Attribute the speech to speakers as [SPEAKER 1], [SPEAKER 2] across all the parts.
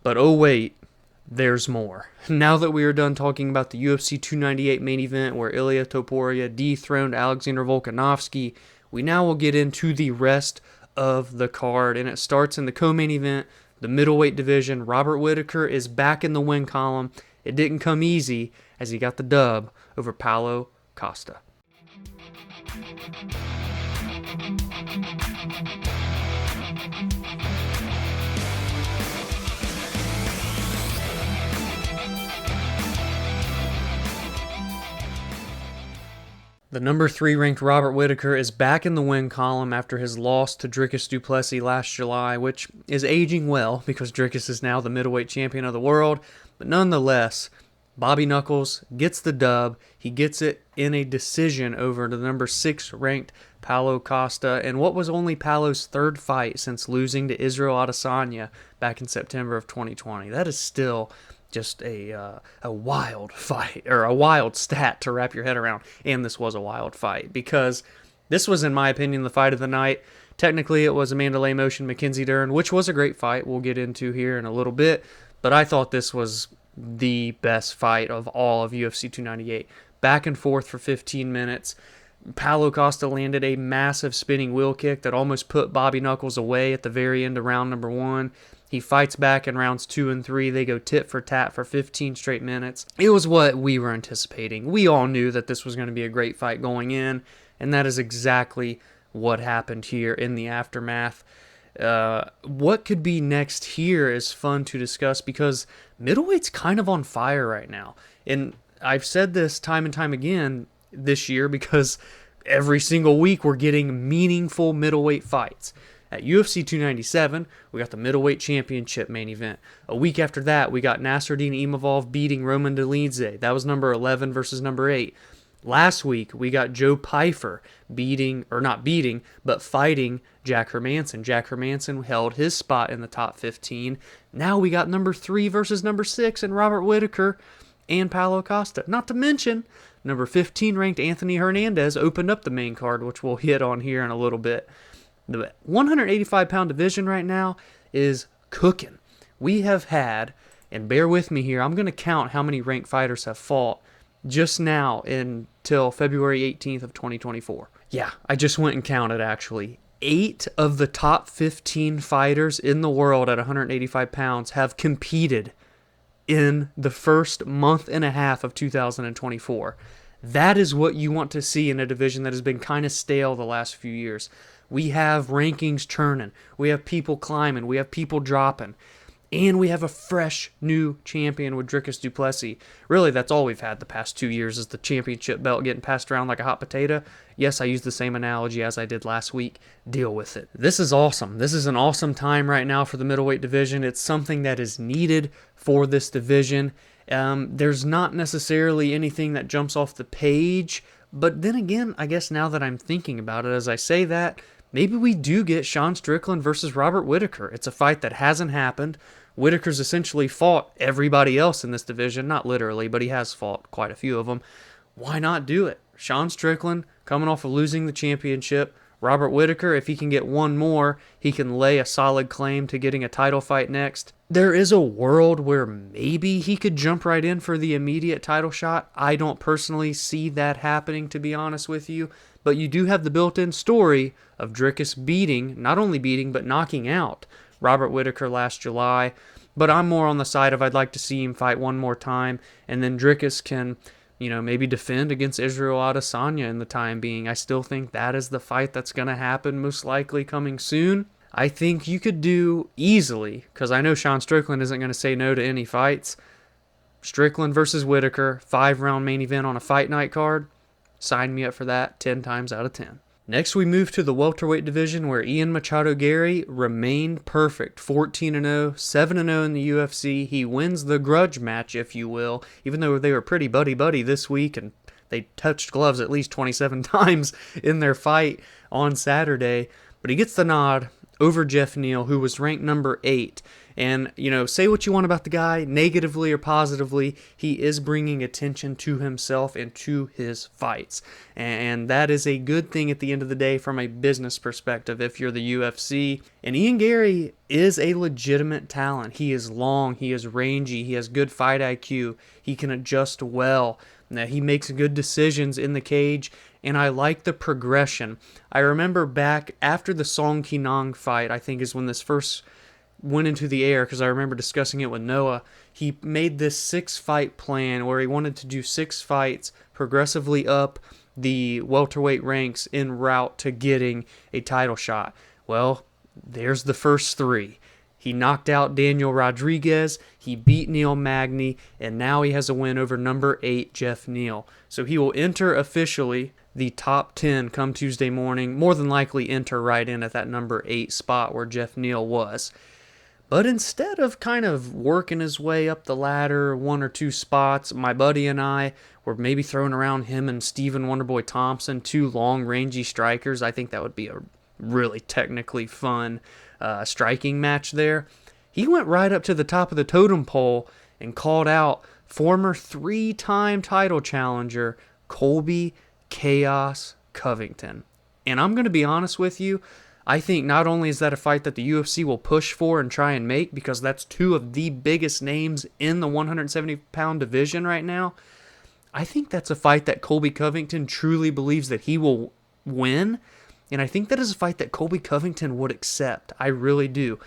[SPEAKER 1] But oh wait, there's more. Now that we are done talking about the UFC 298 main event where Ilia Topuria dethroned Alexander Volkanovski, we now will get into the rest of the card, and it starts in the co-main event, the middleweight division. Robert Whittaker is back in the win column. It didn't come easy as he got the dub over Paulo Costa. The number 3 ranked Robert Whittaker is back in the win column after his loss to Dricus du Plessis last July, which is aging well because Dricus is now the middleweight champion of the world. But nonetheless, Bobby Knuckles gets the dub. He gets it in a decision over the number 6 ranked Paulo Costa, and what was only Paulo's third fight since losing to Israel Adesanya back in September of 2020. That is still just a wild fight, or a wild stat to wrap your head around. And this was a wild fight because this was, in my opinion, the fight of the night. Technically, it was Amanda Lemos and Mackenzie Dern, which was a great fight we'll get into here in a little bit. But I thought this was the best fight of all of UFC 298. Back and forth for 15 minutes. Paulo Costa landed a massive spinning wheel kick that almost put Bobby Knuckles away at the very end of round number 1. He fights back in rounds 2 and 3. They go tit for tat for 15 straight minutes. It was what we were anticipating. We all knew that this was going to be a great fight going in, and that is exactly what happened here in the aftermath. What could be next here is fun to discuss because middleweight's kind of on fire right now. And I've said this time and time again this year because every single week we're getting meaningful middleweight fights. At UFC 297, we got the middleweight championship main event. A week after that, we got Nasruddin Imavov beating Roman Dolidze. That was number 11 versus number 8. Last week, we got Joe Pyfer fighting Jack Hermansson. Jack Hermansson held his spot in the top 15. Now we got number 3 versus number 6 in Robert Whittaker and Paulo Costa. Not to mention, number 15 ranked Anthony Hernandez opened up the main card, which we'll hit on here in a little bit. The 185-pound division right now is cooking. We have had, and bear with me here, I'm going to count how many ranked fighters have fought just now until February 18th of 2024. Yeah, I just went and counted actually. 8 of the top 15 fighters in the world at 185 pounds have competed in the first month and a half of 2024. That is what you want to see in a division that has been kind of stale the last few years. We have rankings churning. We have people climbing. We have people dropping. And we have a fresh new champion with Dricus du Plessis. Really, that's all we've had the past 2 years is the championship belt getting passed around like a hot potato. Yes, I used the same analogy as I did last week. Deal with it. This is awesome. This is an awesome time right now for the middleweight division. It's something that is needed for this division. There's not necessarily anything that jumps off the page. But then again, I guess now that I'm thinking about it, as I say that, maybe we do get Sean Strickland versus Robert Whittaker. It's a fight that hasn't happened. Whittaker's essentially fought everybody else in this division. Not literally, but he has fought quite a few of them. Why not do it? Sean Strickland coming off of losing the championship. Robert Whittaker, if he can get one more, he can lay a solid claim to getting a title fight next. There is a world where maybe he could jump right in for the immediate title shot. I don't personally see that happening, to be honest with you. But you do have the built-in story of Dricus not only beating, but knocking out Robert Whittaker last July. But I'm more on the side of I'd like to see him fight one more time, and then Dricus can, maybe defend against Israel Adesanya in the time being. I still think that is the fight that's going to happen, most likely coming soon. I think you could do easily, because I know Sean Strickland isn't going to say no to any fights. Strickland versus Whittaker, 5-round main event on a fight night card. Sign me up for that 10 times out of 10. Next, we move to the welterweight division where Ian Machado Garry remained perfect. 14-0, 7-0 in the UFC. He wins the grudge match, if you will, even though they were pretty buddy-buddy this week and they touched gloves at least 27 times in their fight on Saturday. But he gets the nod over Geoff Neal, who was ranked number 8. And, say what you want about the guy, negatively or positively, he is bringing attention to himself and to his fights. And that is a good thing at the end of the day from a business perspective if you're the UFC. And Ian Garry is a legitimate talent. He is long, he is rangy, he has good fight IQ, he can adjust well. Now, he makes good decisions in the cage, and I like the progression. I remember back after the Song Kinong fight, I think is when this first went into the air, because I remember discussing it with Noah. He made this 6-fight plan where he wanted to do 6 fights progressively up the welterweight ranks en route to getting a title shot. Well, there's the first 3. He knocked out Daniel Rodriguez, he beat Neil Magny, and now he has a win over number 8 Geoff Neal. So he will enter officially the top 10 come Tuesday morning, more than likely enter right in at that number 8 spot where Geoff Neal was. But instead of kind of working his way up the ladder 1 or 2 spots, my buddy and I were maybe throwing around him and Stephen Wonderboy Thompson, 2 long, rangy strikers. I think that would be a really technically fun striking match there. He went right up to the top of the totem pole and called out former 3-time title challenger Colby Chaos Covington. And I'm going to be honest with you, I think not only is that a fight that the UFC will push for and try and make, because that's 2 of the biggest names in the 170-pound division right now, I think that's a fight that Colby Covington truly believes that he will win, and I think that is a fight that Colby Covington would accept. I really do.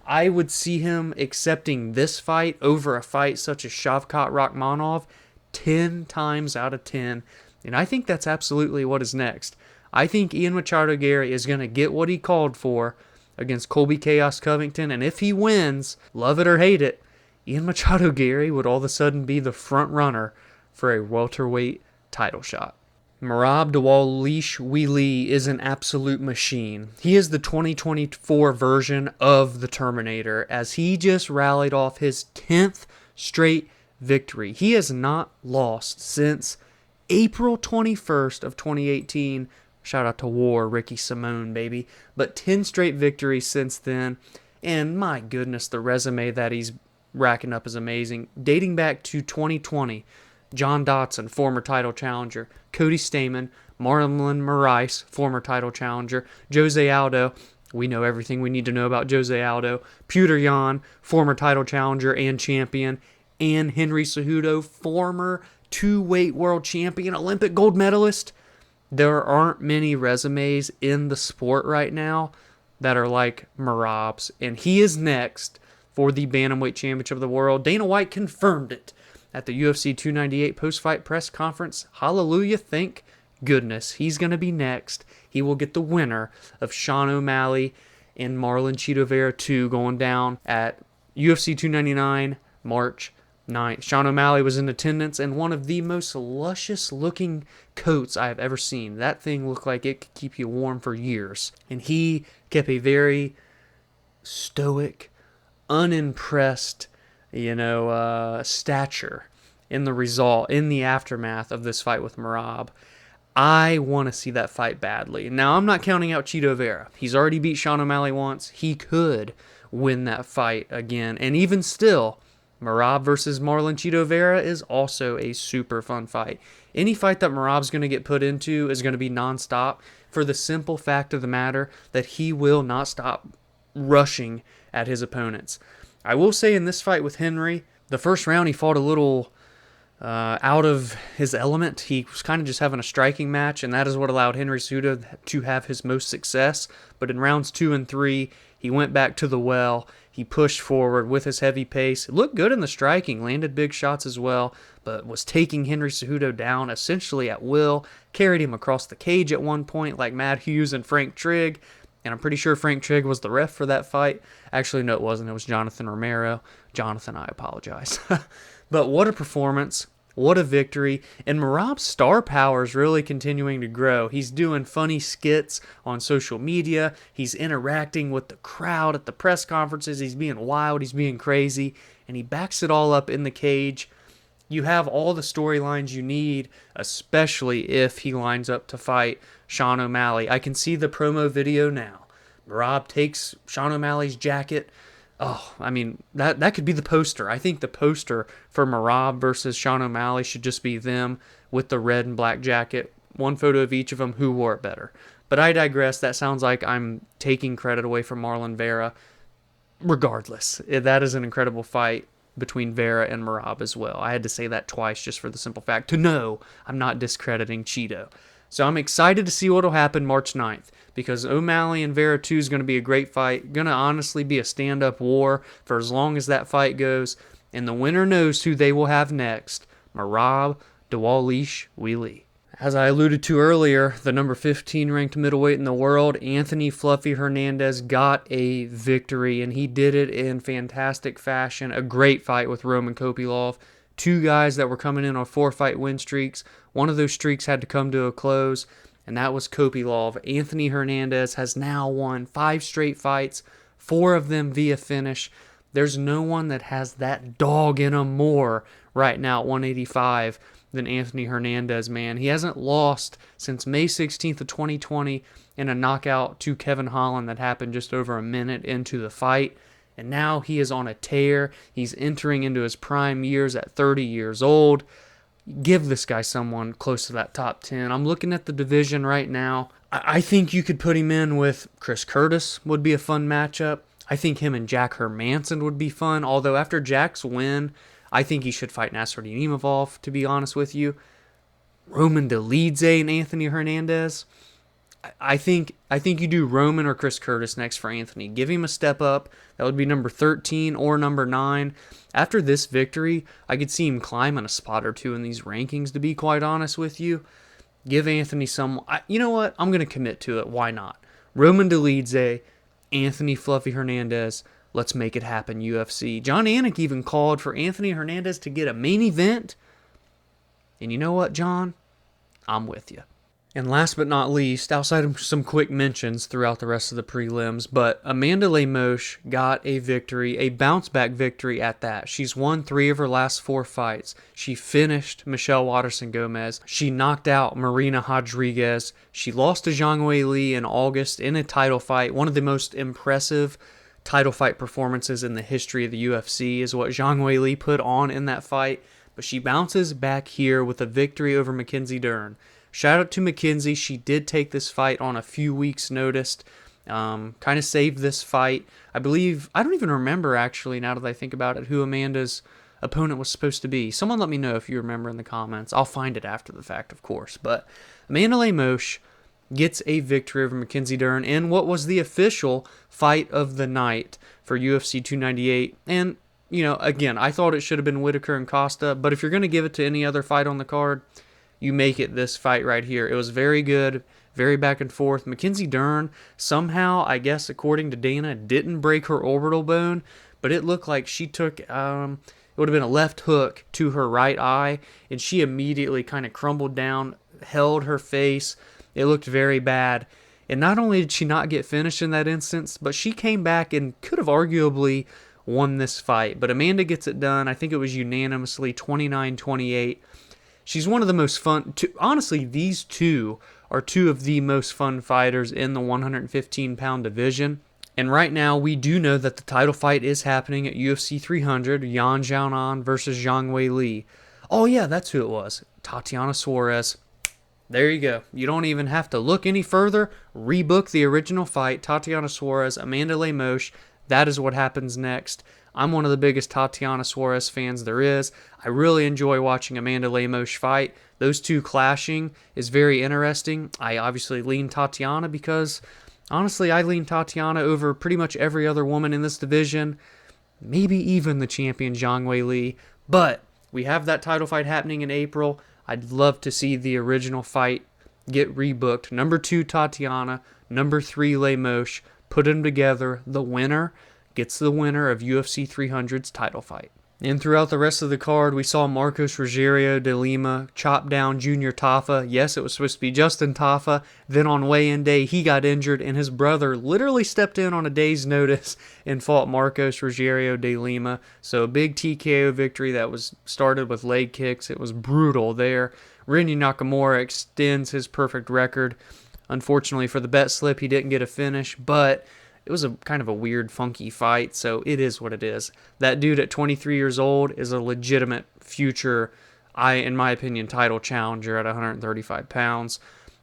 [SPEAKER 1] I would see him accepting this fight over a fight such as Shavkat Rakhmonov 10 times out of 10, and I think that's absolutely what is next. I think Ian Machado Garry is going to get what he called for against Colby Chaos Covington, and if he wins, love it or hate it, Ian Machado Garry would all of a sudden be the front runner for a welterweight title shot. Merab Dvalishvili is an absolute machine. He is the 2024 version of the Terminator, as he just rallied off his 10th straight victory. He has not lost since April 21st of 2018. Shout out to War, Ricky Simone, baby. But 10 straight victories since then. And my goodness, the resume that he's racking up is amazing. Dating back to 2020, John Dodson, former title challenger. Cody Stamann, Marlon Moraes, former title challenger. Jose Aldo, we know everything we need to know about Jose Aldo. Petr Yan, former title challenger and champion. And Henry Cejudo, former 2-weight world champion, Olympic gold medalist. There aren't many resumes in the sport right now that are like Merab's, and he is next for the Bantamweight Championship of the World. Dana White confirmed it at the UFC 298 post-fight press conference. Hallelujah, thank goodness. He's going to be next. He will get the winner of Sean O'Malley and Marlon Chito Vera 2 going down at UFC 299 March 9th. Sean O'Malley was in attendance, and one of the most luscious looking coats I have ever seen. That thing looked like it could keep you warm for years. And he kept a very stoic, unimpressed, stature in the result, in the aftermath of this fight with Merab. I want to see that fight badly. Now, I'm not counting out Chito Vera. He's already beat Sean O'Malley once. He could win that fight again. And even still, Merab versus Marlon Chito Vera is also a super fun fight. Any fight that Merab's going to get put into is going to be nonstop, for the simple fact of the matter that he will not stop rushing at his opponents. I will say in this fight with Henry, the first round he fought a little out of his element. He was kind of just having a striking match, and that is what allowed Henry Cejudo to have his most success. But in rounds 2 and 3, he went back to the well. He pushed forward with his heavy pace. It looked good in the striking, landed big shots as well, but was taking Henry Cejudo down essentially at will, carried him across the cage at one point like Matt Hughes and Frank Trigg, and I'm pretty sure Frank Trigg was the ref for that fight. Actually, no, it wasn't. It was Jonathan Romero. Jonathan, I apologize. But what a performance. What a victory. And Merab's star power is really continuing to grow. He's doing funny skits on social media. He's interacting with the crowd at the press conferences. He's being wild. He's being crazy. And he backs it all up in the cage. You have all the storylines you need, especially if he lines up to fight Sean O'Malley. I can see the promo video now. Merab takes Sean O'Malley's jacket. Oh, I mean, that could be the poster. I think the poster for Merab versus Sean O'Malley should just be them with the red and black jacket. One photo of each of them, who wore it better. But I digress. That sounds like I'm taking credit away from Marlon Vera. Regardless, that is an incredible fight between Vera and Merab as well. I had to say that twice just for the simple fact to know I'm not discrediting Cheeto. So I'm excited to see what will happen March 9th, because O'Malley and Vera 2 is going to be a great fight. Going to honestly be a stand-up war for as long as that fight goes. And the winner knows who they will have next. Merab Dvalishvili. As I alluded to earlier, the number 15 ranked middleweight in the world, Anthony Fluffy Hernandez, got a victory, and he did it in fantastic fashion. A great fight with Roman Kopylov. Two guys that were coming in on 4-fight win streaks. One of those streaks had to come to a close, and that was Kopylov. Anthony Hernandez has now won 5 straight fights, 4 of them via finish. There's no one that has that dog in him more right now at 185 than Anthony Hernandez, man. He hasn't lost since May 16th of 2020 in a knockout to Kevin Holland that happened just over a minute into the fight. And now he is on a tear. He's entering into his prime years at 30 years old. Give this guy someone close to that top 10. I'm looking at the division right now. I think you could put him in with Chris Curtis, would be a fun matchup. I think him and Jack Hermanson would be fun, although after Jack's win, I think he should fight Nasruddin Imavov, to be honest with you. Roman Dolidze and Anthony Hernandez. I think you do Roman or Chris Curtis next for Anthony. Give him a step up. That would be number 13 or number 9. After this victory, I could see him climbing a spot or 2 in these rankings, to be quite honest with you. Give Anthony some... You know what? I'm going to commit to it. Why not? Roman Dolidze, Anthony Fluffy Hernandez. Let's make it happen, UFC. John Anik even called for Anthony Hernandez to get a main event. And you know what, John? I'm with you. And last but not least, outside of some quick mentions throughout the rest of the prelims, but Amanda Lemos got a victory, a bounce-back victory at that. She's won 3 of her last 4 fights. She finished Michelle Waterson-Gomez. She knocked out Marina Rodriguez. She lost to Zhang Weili in August in a title fight. One of the most impressive title fight performances in the history of the UFC is what Zhang Weili put on in that fight. But she bounces back here with a victory over Mackenzie Dern. Shout out to Mackenzie. She did take this fight on a few weeks' notice. Kind of saved this fight. I believe, I don't even remember actually, now that I think about it, who Amanda's opponent was supposed to be. Someone let me know if you remember in the comments. I'll find it after the fact, of course. But Amanda Lemos gets a victory over Mackenzie Dern in what was the official fight of the night for UFC 298. And, you know, again, I thought it should have been Whittaker and Costa, but if you're going to give it to any other fight on the card, you make it this fight right here. It was very good, very back and forth. Mackenzie Dern, somehow, I guess according to Dana, didn't break her orbital bone, but it looked like she took, it would have been a left hook to her right eye, and she immediately kind of crumbled down, held her face. It looked very bad. And not only did she not get finished in that instance, but she came back and could have arguably won this fight. But Amanda gets it done. I think it was unanimously 29-28. She's one of the most fun... honestly, these two are 2 of the most fun fighters in the 115-pound division. And right now, we do know that the title fight is happening at UFC 300. Yan Xiaonan versus Zhang Weili. Oh yeah, that's who it was. Tatiana Suarez. There you go. You don't even have to look any further. Rebook the original fight. Tatiana Suarez, Amanda Lemos. That is what happens next. I'm one of the biggest Tatiana Suarez fans there is. I really enjoy watching Amanda Lemos fight. Those 2 clashing is very interesting. I obviously lean Tatiana because, honestly, I lean Tatiana over pretty much every other woman in this division. Maybe even the champion Zhang Weili. But we have that title fight happening in April. I'd love to see the original fight get rebooked. Number 2, Tatiana. Number 3, Lemos. Put them together. The winner gets the winner of UFC 300's title fight. And throughout the rest of the card, we saw Marcos Rogerio de Lima chop down Junior Tafa. Yes, it was supposed to be Justin Tafa. Then on weigh-in day, he got injured, and his brother literally stepped in on a day's notice and fought Marcos Rogerio de Lima. So a big TKO victory that was started with leg kicks. It was brutal there. Randy Nakamura extends his perfect record Unfortunately for the bet slip, he didn't get a finish, but it was a kind of a weird, funky fight, so it is what it is. That dude at 23 years old is a legitimate future, in my opinion, title challenger at 135 pounds.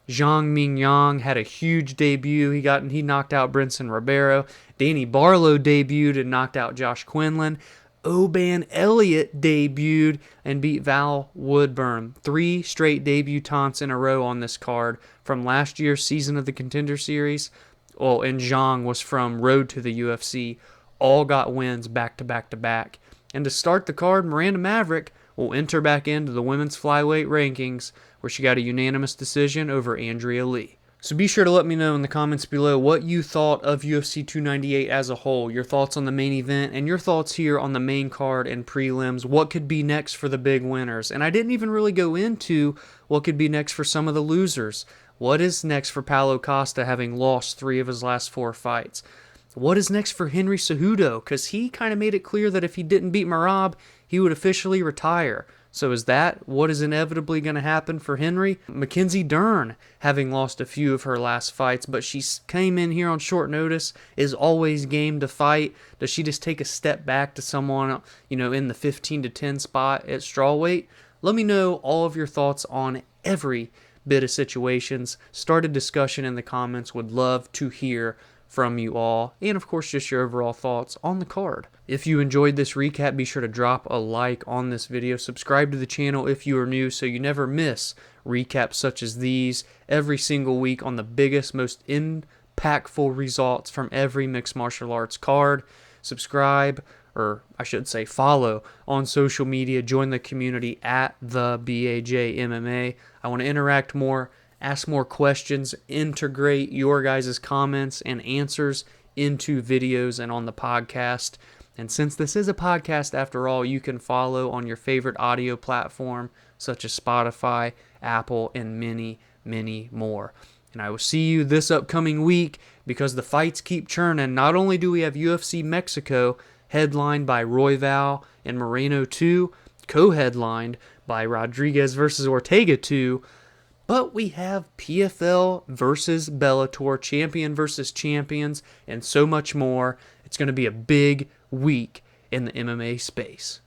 [SPEAKER 1] Zhang Mingyang had a huge debut. He knocked out Brinson Ribeiro. Danny Barlow debuted and knocked out Josh Quinlan. Oban Elliott debuted and beat Val Woodburn. 3 straight debutants in a row on this card from last year's season of the Contender Series. Well, and Zhang was from Road to the UFC. All got wins back to back to back. And to start the card, Miranda Maverick will enter back into the women's flyweight rankings, where she got a unanimous decision over Andrea Lee. So be sure to let me know in the comments below what you thought of UFC 298 as a whole, your thoughts on the main event, and your thoughts here on the main card and prelims. What could be next for the big winners? And I didn't even really go into what could be next for some of the losers. What is next for Paulo Costa, having lost 3 of his last 4 fights? What is next for Henry Cejudo? Because he kind of made it clear that if he didn't beat Merab, he would officially retire. So is that what is inevitably going to happen for Henry? Mackenzie Dern, having lost a few of her last fights, but she came in here on short notice, is always game to fight. Does she just take a step back to someone, in the 15-10 spot at strawweight? Let me know all of your thoughts on every bit of situations. Start a discussion in the comments. Would love to hear from you all, and of course just your overall thoughts on the card. If you enjoyed this recap, be sure to drop a like on this video. Subscribe to the channel if you are new so you never miss recaps such as these every single week on the biggest, most impactful results from every mixed martial arts card. Subscribe, or I should say follow, on social media. Join the community at the BAJ MMA. I want to interact more, ask more questions, integrate your guys' comments and answers into videos and on the podcast. And since this is a podcast after all, you can follow on your favorite audio platform such as Spotify, Apple, and many, many more. And I will see you this upcoming week because the fights keep churning. Not only do we have UFC Mexico headlined by Royval and Moreno 2, co-headlined by Rodriguez versus Ortega 2, but we have PFL versus Bellator, champion versus champions, and so much more. It's going to be a big week in the MMA space.